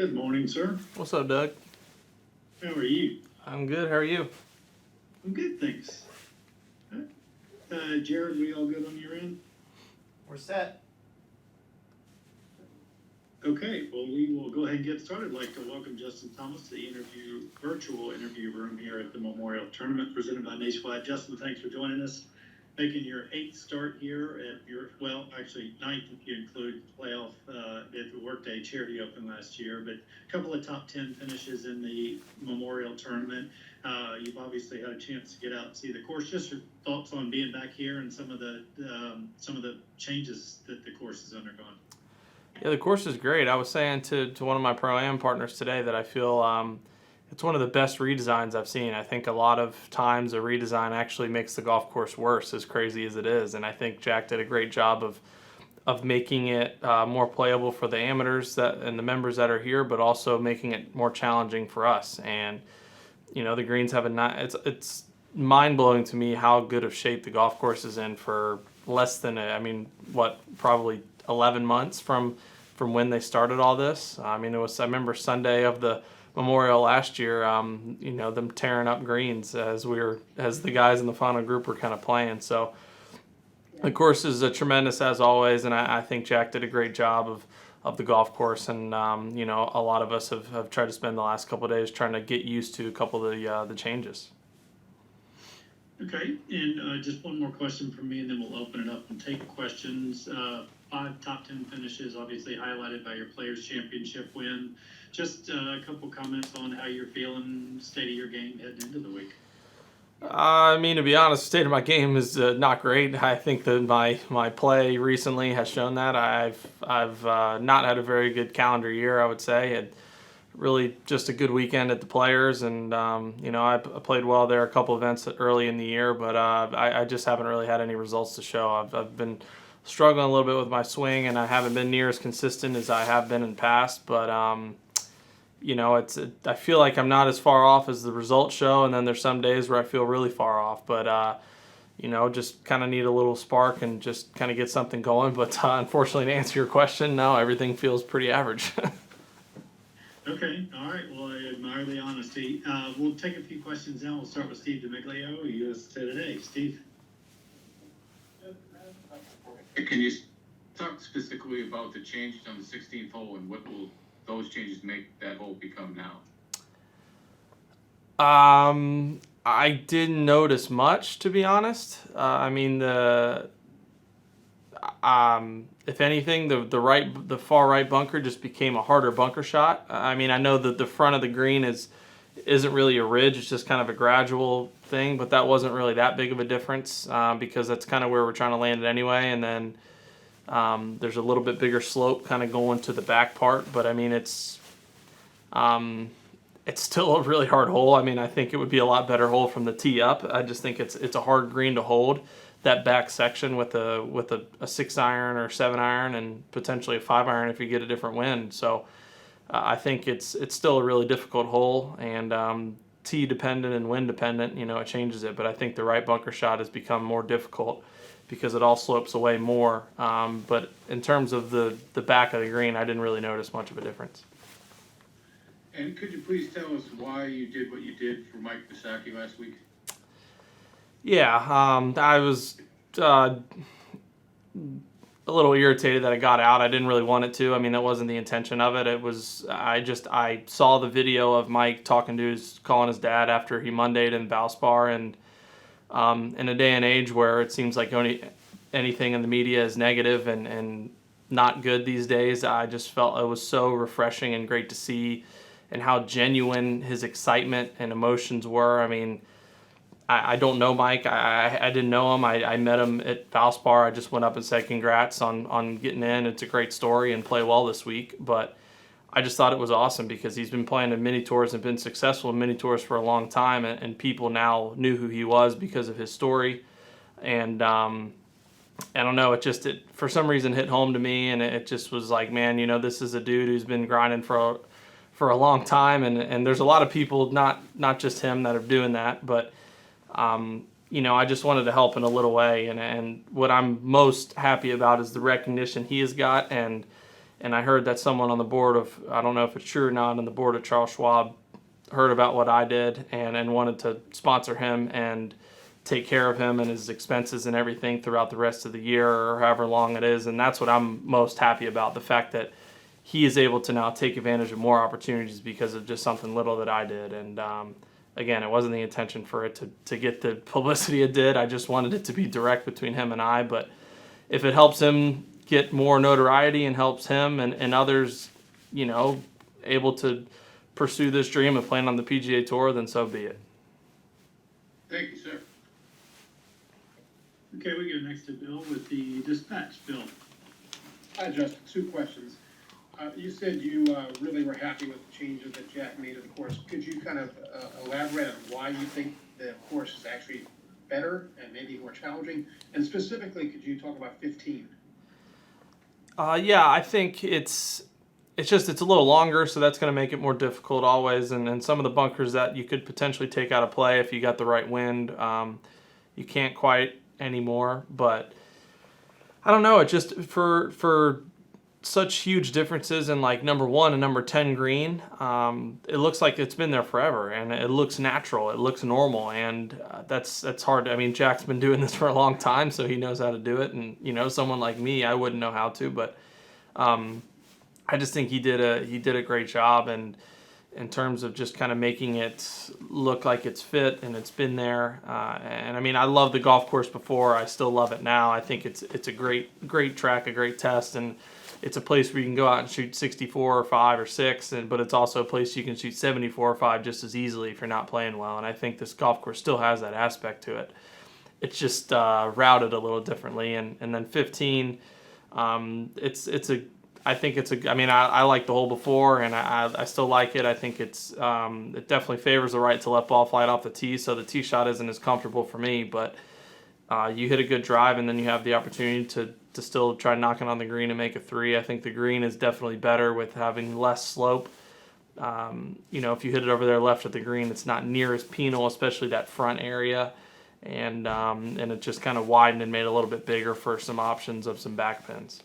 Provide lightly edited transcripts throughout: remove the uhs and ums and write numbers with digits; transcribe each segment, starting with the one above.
Good morning, sir. What's up, Doug? How are you? I'm good. How are you? I'm good, thanks. Jared, we all good on your end? We're set. Okay, well, we will go ahead and get started. I'd like to welcome Justin Thomas to the virtual interview room here at the Memorial Tournament presented by Nationwide. Justin, thanks for joining us. Making your 8th start here at actually 9th if you include playoff at the Workday Charity Open last year, but a couple of top 10 finishes in the Memorial Tournament. You've obviously had a chance to get out and see the course. Just your thoughts on being back here and some of the changes that the course has undergone. Yeah, the course is great. I was saying to one of my Pro-Am partners today that I feel it's one of the best redesigns I've seen. I think a lot of times a redesign actually makes the golf course worse, as crazy as it is. And I think Jack did a great job of making it more playable for the amateurs and the members that are here, but also making it more challenging for us. And the greens have it's mind-blowing to me how good of shape the golf course is in for less than probably 11 months from when they started all this. I remember Sunday of the Memorial last year, them tearing up greens as the guys in the final group were kind of playing. So the course is tremendous as always, and I think Jack did a great job of the golf course. And a lot of us have tried to spend the last couple of days trying to get used to a couple of the changes. Okay, and just one more question from me, and then we'll open it up and take questions. 5 top 10 finishes, obviously highlighted by your Players Championship win. Just a couple comments on how you're feeling, state of your game heading into the week. To be honest, the state of my game is not great. I think that my play recently has shown that. I've not had a very good calendar year, I would say. Had really just a good weekend at the Players, and I played well there a couple events early in the year, but I just haven't really had any results to show. I've been struggling a little bit with my swing, and I haven't been near as consistent as I have been in the past, but I feel like I'm not as far off as the results show, and then there's some days where I feel really far off, but just kind of need a little spark and just kind of get something going. But unfortunately, to answer your question, no, everything feels pretty average. Okay, all right. Well, I admire the honesty. We'll take a few questions now. We'll start with Steve DeMiglio, USA Today. Steve. Can you talk specifically about the changes on the 16th hole and what will those changes make that hole become now? I didn't notice much, to be honest. If anything, the far right bunker just became a harder bunker shot. I know that the front of the green isn't really a ridge; it's just kind of a gradual thing. But that wasn't really that big of a difference because that's kind of where we're trying to land it anyway. And then there's a little bit bigger slope kind of going to the back part. But it's still a really hard hole. I think it would be a lot better hole from the tee up. I just think it's a hard green to hold. That back section with a 6-iron or 7-iron and potentially a 5-iron if you get a different wind. So I think it's still a really difficult hole, and tee dependent and wind dependent, it changes it. But I think the right bunker shot has become more difficult because it all slopes away more. But in terms of the back of the green, I didn't really notice much of a difference. And could you please tell us why you did what you did for Mike Vessaki last week? Yeah, I was a little irritated that I got out. I didn't really want it to. That wasn't the intention of it. I saw the video of Mike calling his dad after he Mondayed in Valspar, and in a day and age where it seems like anything in the media is negative and not good these days, I just felt it was so refreshing and great to see and how genuine his excitement and emotions were. I don't know Mike. I didn't know him. I met him at Valspar. I just went up and said congrats on getting in. It's a great story and play well this week. But I just thought it was awesome because he's been playing in mini tours and been successful in mini tours for a long time. And people now knew who he was because of his story. And I don't know, it for some reason hit home to me. And it just was like, man, this is a dude who's been grinding for a long time. And there's a lot of people, not just him, that are doing that. But I just wanted to help in a little way, and what I'm most happy about is the recognition he has got, and And I heard that someone on the board of, I don't know if it's true or not, on the board of Charles Schwab heard about what I did and wanted to sponsor him and take care of him and his expenses and everything throughout the rest of the year or however long it is. And that's what I'm most happy about, the fact that he is able to now take advantage of more opportunities because of just something little that I did. And again, it wasn't the intention for it to get the publicity it did. I just wanted it to be direct between him and I. But if it helps him get more notoriety and helps him and others, able to pursue this dream of playing on the PGA Tour, then so be it. Thank you, sir. Okay, we go next to Bill with the dispatch. Bill. Hi, Justin. 2 questions. You said you really were happy with the changes that Jack made to the course. Could you kind of elaborate on why you think the course is actually better and maybe more challenging? And specifically, could you talk about 15? Yeah, I think it's a little longer, so that's going to make it more difficult always. And some of the bunkers that you could potentially take out of play if you got the right wind, you can't quite anymore. But I don't know. It just for such huge differences in like number 1 and number 10 green, it looks like it's been there forever, and it looks natural. It looks normal, and that's hard. I mean, Jack's been doing this for a long time, so he knows how to do it. And someone like me, I wouldn't know how to, but I just think he did a great job, and in terms of just kind of making it look like it's fit and it's been there. And I mean, I love the golf course before. I still love it now. I think it's a great track, a great test, and it's a place where you can go out and shoot 64 or 5 or 6, but it's also a place you can shoot 74 or 5 just as easily if you're not playing well. And I think this golf course still has that aspect to it. It's just routed a little differently. And then 15, I like the hole before, and I still like it. I think it definitely favors the right to let ball fly off the tee, so the tee shot isn't as comfortable for me, but you hit a good drive, and then you have the opportunity to still try knocking on the green and make a 3. I think the green is definitely better with having less slope. If you hit it over there left at the green, it's not near as penal, especially that front area, and it just kind of widened and made it a little bit bigger for some options of some back pins.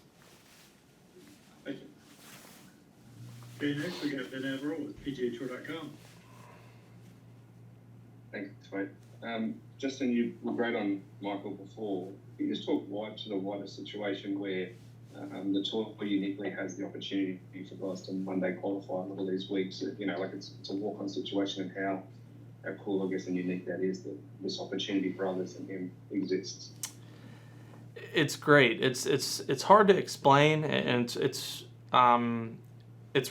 Thank you. Okay, next we got Ben Averill with PGAtour.com. Thanks, mate. Justin, you were great on Michael before. Can you just talk to the wider situation where the tour uniquely has the opportunity for guys to Monday qualify a lot of these weeks? It's a walk-on situation, and how cool, I guess, and unique that is, that this opportunity for others than him exists. It's great. It's hard to explain, and it's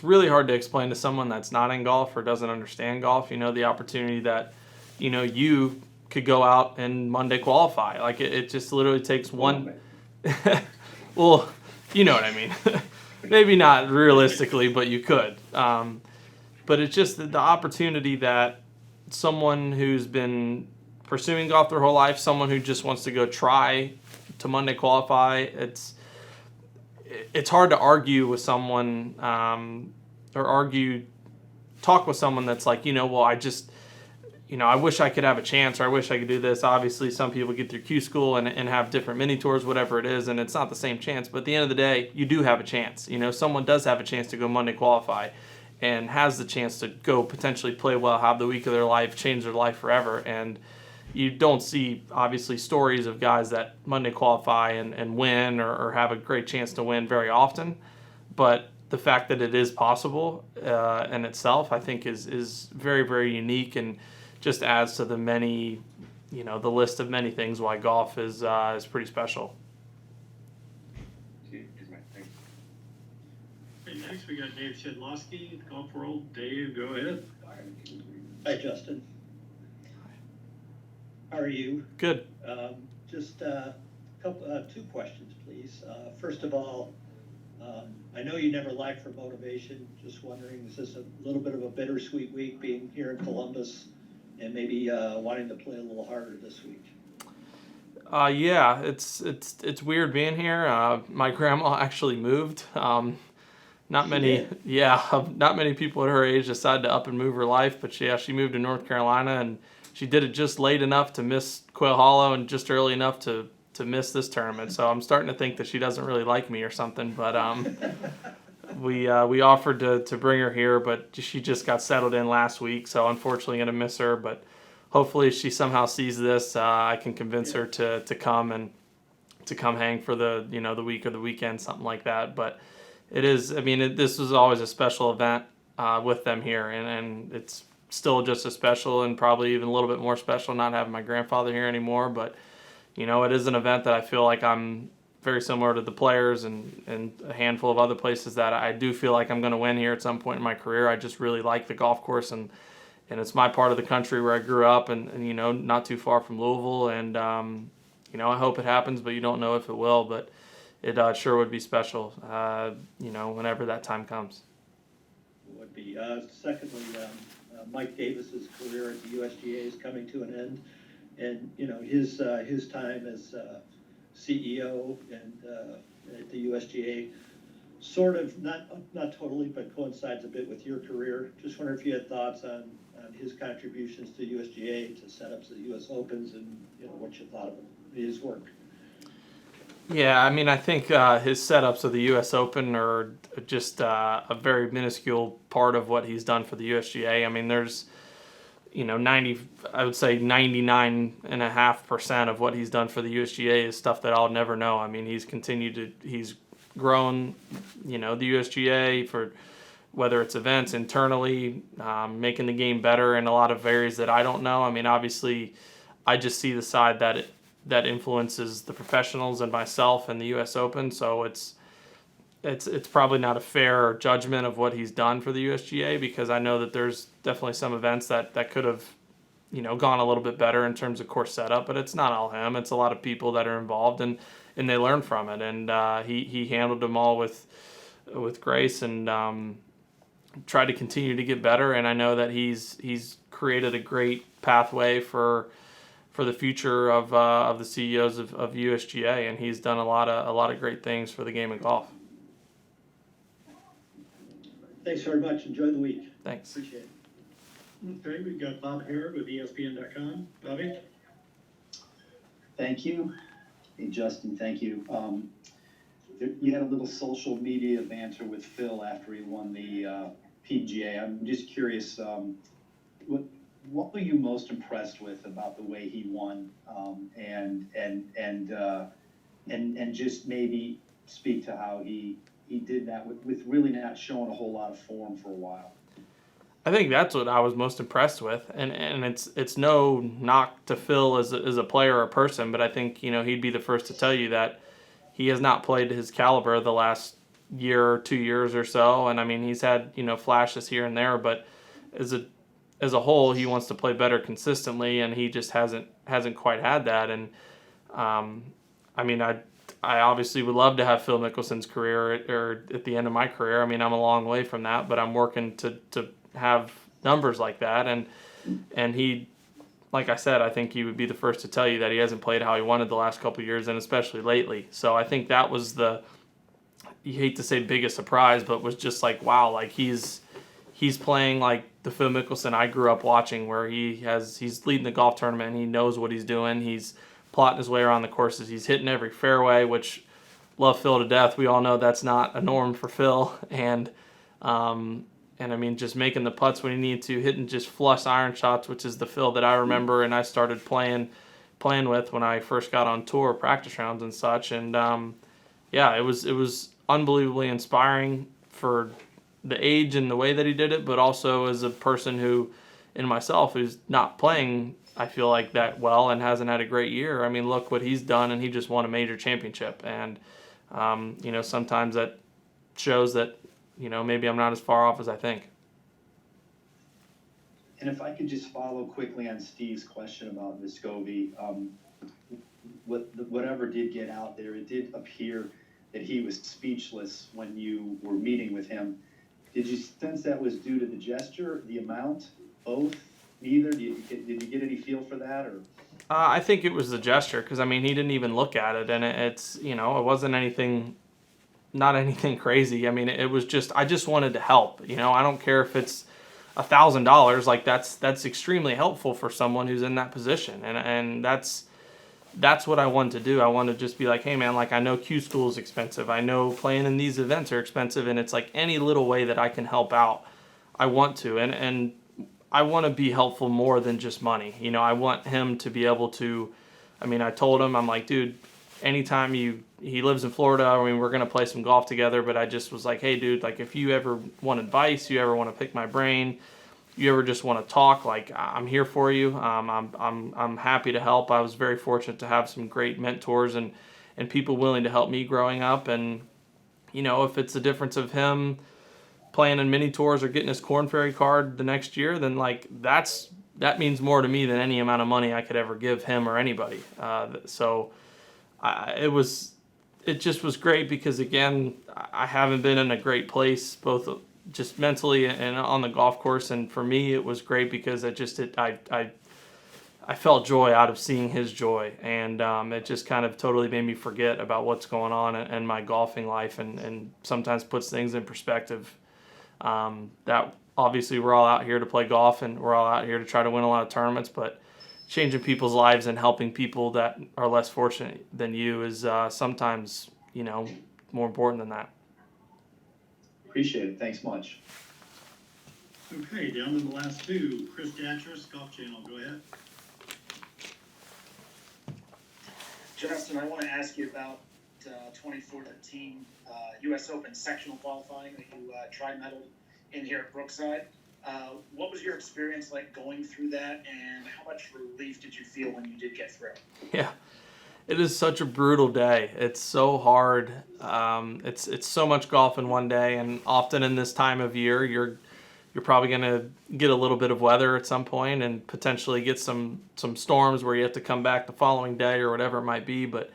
really hard to explain to someone that's not in golf or doesn't understand golf. The opportunity that you could go out and Monday qualify. Like it just literally takes one. Well, you know what I mean. Maybe not realistically, but you could. But it's just the opportunity that someone who's been pursuing golf their whole life, someone who just wants to go try to Monday qualify, it's hard to argue with someone talk with someone that's like, I wish I could have a chance, or I wish I could do this. Obviously, some people get through Q school and have different mini tours, whatever it is, and it's not the same chance. But at the end of the day, you do have a chance. Someone does have a chance to go Monday qualify and has the chance to go potentially play well, have the week of their life, change their life forever. And you don't see, obviously, stories of guys that Monday qualify and win or have a great chance to win very often. But the fact that it is possible in itself, I think, is very, very unique, and just adds to the many, the list of many things why golf is pretty special. Cheers, mate. Thanks. Okay, next we got Dave Shedlowski, Golf World. Dave, go ahead. Hi, Justin. How are you? Good. Just two questions, please. First of all, I know you never lack for motivation. Just wondering, is this a little bit of a bittersweet week being here in Columbus and maybe wanting to play a little harder this week? Yeah, it's weird being here. My grandma actually moved. Not many people at her age decide to up and move her life, but she moved to North Carolina, and she did it just late enough to miss Quail Hollow and just early enough to miss this tournament. So I'm starting to think that she doesn't really like me or something. But we offered to bring her here, but she just got settled in last week, so unfortunately going to miss her. But hopefully, if she somehow sees this, I can convince her to come and to come hang for the the week or the weekend, something like that. But it is, I mean, this was always a special event with them here, and it's still just as special and probably even a little bit more special not having my grandfather here anymore. But it is an event that I feel like I'm very similar to the players and a handful of other places that I do feel like I'm going to win here at some point in my career. I just really like the golf course, and it's my part of the country where I grew up, and not too far from Louisville. And I hope it happens, but you don't know if it will. But it sure would be special, whenever that time comes. Would be. Secondly, Mike Davis's career at the USGA is coming to an end, and his time as CEO and at the USGA sort of not totally, but coincides a bit with your career. Just wonder if you had thoughts on his contributions to USGA, to setups of the U.S. Opens, and what you thought of his work. Yeah, I mean, I think his setups of the U.S. Open are just a very minuscule part of what he's done for the USGA. I mean, there's, I would say 99.5% of what he's done for the USGA is stuff that I'll never know. I mean, he's grown, the USGA for whether it's events internally, making the game better in a lot of areas that I don't know. I mean, obviously, I just see the side that influences the professionals and myself and the U.S. Open. So it's probably not a fair judgment of what he's done for the USGA, because I know that there's definitely some events that could have, gone a little bit better in terms of course setup. But it's not all him. It's a lot of people that are involved, and they learn from it. And he handled them all with grace, and tried to continue to get better. And I know that he's created a great pathway for the future of the CEOs of USGA, and he's done a lot of great things for the game of golf. Thanks very much. Enjoy the week. Thanks. Appreciate it. Okay, we've got Bob Harig with ESPN.com. Bobby? Thank you. Hey, Justin, thank you. You had a little social media banter with Phil after he won the PGA. I'm just curious, what were you most impressed with about the way he won, and just maybe speak to how he did that with really not showing a whole lot of form for a while? I think that's what I was most impressed with, and it's no knock to Phil as a player or a person, but I think he'd be the first to tell you that he has not played to his caliber the last year or 2 years or so. And I mean, he's had flashes here and there, but as a whole, he wants to play better consistently, and he just hasn't quite had that. And I mean, I obviously would love to have Phil Mickelson's career or at the end of my career. I mean, I'm a long way from that, but I'm working to have numbers like that. And he, like I said, I think he would be the first to tell you that he hasn't played how he wanted the last couple of years, and especially lately. So I think that was you hate to say biggest surprise, but was just like, wow, like he's playing like the Phil Mickelson I grew up watching, where he's leading the golf tournament and he knows what he's doing. He's plotting his way around the courses. He's hitting every fairway, which love Phil to death. We all know that's not a norm for Phil. And I mean, just making the putts when he needed to, hitting just flush iron shots, which is the Phil that I remember and I started playing with when I first got on tour, practice rounds and such. And yeah, it was unbelievably inspiring for the age and the way that he did it, but also as a person who, in myself, who's not playing, I feel like, that well and hasn't had a great year. I mean, look what he's done, and he just won a major championship. And sometimes that shows that maybe I'm not as far off as I think. And if I could just follow quickly on Steve's question about Viscovie, whatever did get out there, it did appear that he was speechless when you were meeting with him. Did you sense that was due to the gesture, the amount, both, neither? Did you get any feel for that, or? I think it was the gesture, because I mean, he didn't even look at it, and it's it wasn't anything, not anything crazy. I mean, it was just, I just wanted to help. I don't care if it's $1,000. Like that's extremely helpful for someone who's in that position, and that's that's what I wanted to do. I wanted to just be like, hey man, like I know Q school is expensive. I know playing in these events are expensive, and it's like any little way that I can help out, I want to. And I want to be helpful more than just money. You know, I want him to be able to, I mean, I told him, I'm like, dude, anytime he lives in Florida, I mean, we're going to play some golf together, but I just was like, hey dude, like if you ever want advice, you ever want to pick my brain, you ever just want to talk, like I'm here for you. I'm happy to help. I was very fortunate to have some great mentors and people willing to help me growing up. And you know, if it's the difference of him playing in mini tours or getting his Corn Ferry card the next year, then like that means more to me than any amount of money I could ever give him or anybody. It just was great because again, I haven't been in a great place both just mentally and on the golf course, and for me it was great because I felt joy out of seeing his joy, and it just kind of totally made me forget about what's going on in my golfing life, and sometimes puts things in perspective. That obviously we're all out here to play golf and we're all out here to try to win a lot of tournaments, but changing people's lives and helping people that are less fortunate than you is sometimes, you know, more important than that. Appreciate it. Thanks much. Okay, down to the last two. Chris Datchers, Golf Channel, go ahead. Justin, I want to ask you about 2014 U.S. Open sectional qualifying that you tri-medaled in here at Brookside. What was your experience like going through that, and how much relief did you feel when you did get through? Yeah, it is such a brutal day. It's so hard. It's so much golf in one day, and often in this time of year, you're probably going to get a little bit of weather at some point and potentially get some storms where you have to come back the following day or whatever it might be. But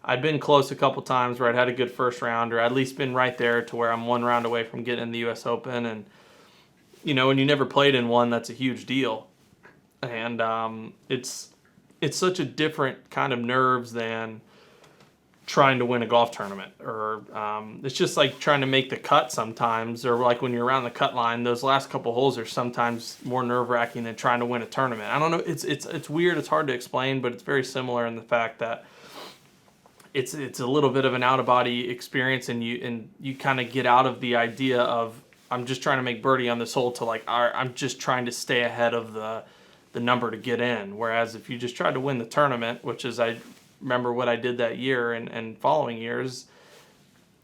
I'd been close a couple times where I'd had a good first round, or at least been right there to where I'm one round away from getting in the U.S. Open. And, you know, when you never played in one, that's a huge deal. And it's such a different kind of nerves than trying to win a golf tournament, or it's just like trying to make the cut sometimes, or like when you're around the cut line, those last couple holes are sometimes more nerve-wracking than trying to win a tournament. I don't know, it's weird, it's hard to explain, but it's very similar in the fact that it's a little bit of an out-of-body experience, and you kind of get out of the idea of I'm just trying to make birdie on this hole to like I'm just trying to stay ahead of the number to get in. Whereas if you just tried to win the tournament, which is I remember what I did that year and following years,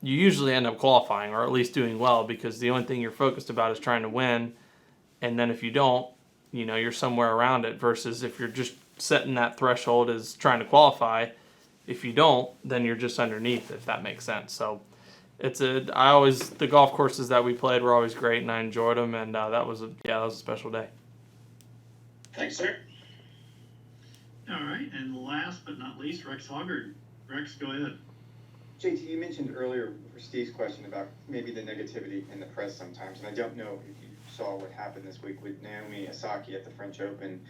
you usually end up qualifying or at least doing well, because the only thing you're focused about is trying to win. And then if you don't, you know, you're somewhere around it, versus if you're just setting that threshold as trying to qualify, if you don't, then you're just underneath, if that makes sense. So the golf courses that we played were always great, and I enjoyed them, and that was a special day. Thanks, sir. All right, and last but not least, Rex Hoggard. Rex, go ahead. JT, you mentioned earlier for Steve's question about maybe the negativity in the press sometimes, and I don't know if you saw what happened this week with Naomi Osaka at the French Open.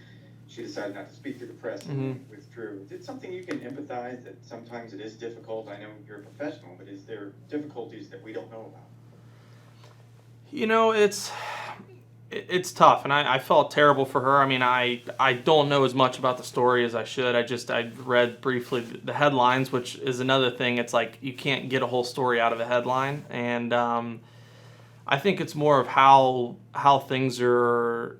She decided not to speak to the press and withdrew. Is it something you can empathize that sometimes it is difficult? I know you're a professional, but is there difficulties that we don't know about? You know, it's tough, and I felt terrible for her. I mean, I don't know as much about the story as I should. I read briefly the headlines, which is another thing. It's like you can't get a whole story out of a headline, and I think it's more of how things are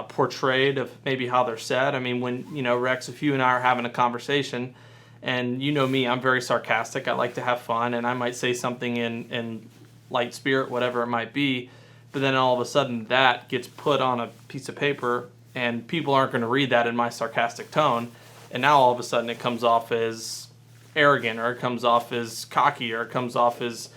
portrayed, of maybe how they're said. I mean, when, you know, Rex, if you and I are having a conversation, and you know me, I'm very sarcastic. I like to have fun, and I might say something in light spirit, whatever it might be. But then all of a sudden that gets put on a piece of paper, and people aren't going to read that in my sarcastic tone. And now all of a sudden it comes off as arrogant, or it comes off as cocky, or it comes off as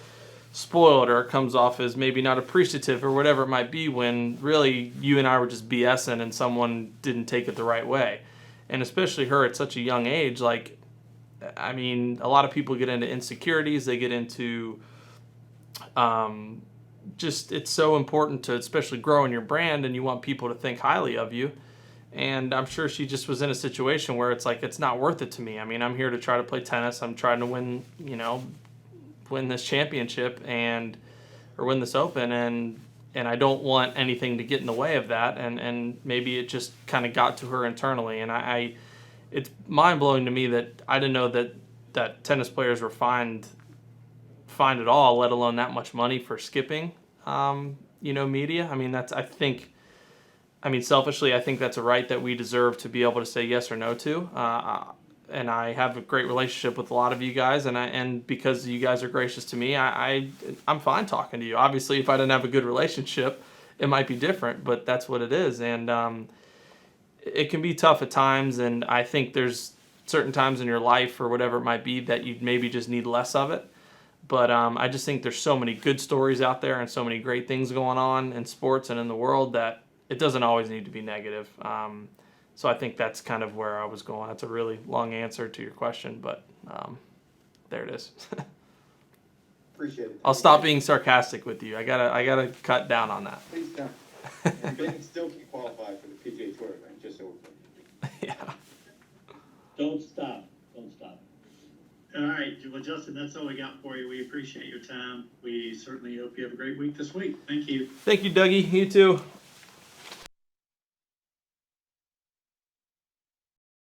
spoiled, or it comes off as maybe not appreciative, or whatever it might be, when really you and I were just BSing and someone didn't take it the right way. And especially her at such a young age, like, I mean, a lot of people get into insecurities, they get into just, it's so important to especially grow in your brand, and you want people to think highly of you. And I'm sure she just was in a situation where it's like, it's not worth it to me. I mean, I'm here to try to play tennis. I'm trying to win this championship or win this Open, and I don't want anything to get in the way of that. And maybe it just kind of got to her internally. And it's mind blowing to me that I didn't know that tennis players were fined at all, let alone that much money for skipping. Media. I mean, selfishly, I think that's a right that we deserve to be able to say yes or no to. And I have a great relationship with a lot of you guys, and because you guys are gracious to me, I'm fine talking to you. Obviously, if I didn't have a good relationship, it might be different, but that's what it is. And it can be tough at times, and I think there's certain times in your life or whatever it might be that you maybe just need less of it. But I just think there's so many good stories out there and so many great things going on in sports and in the world that it doesn't always need to be negative. So I think that's kind of where I was going. That's a really long answer to your question, but there it is. Appreciate it. I'll stop being sarcastic with you. I gotta cut down on that. Please don't. And they can still qualify for the PGA Tour event, just so we're clear. Yeah. Don't stop. Don't stop. All right, well, Justin, that's all we got for you. We appreciate your time. We certainly hope you have a great week this week. Thank you. Thank you, Dougie. You too.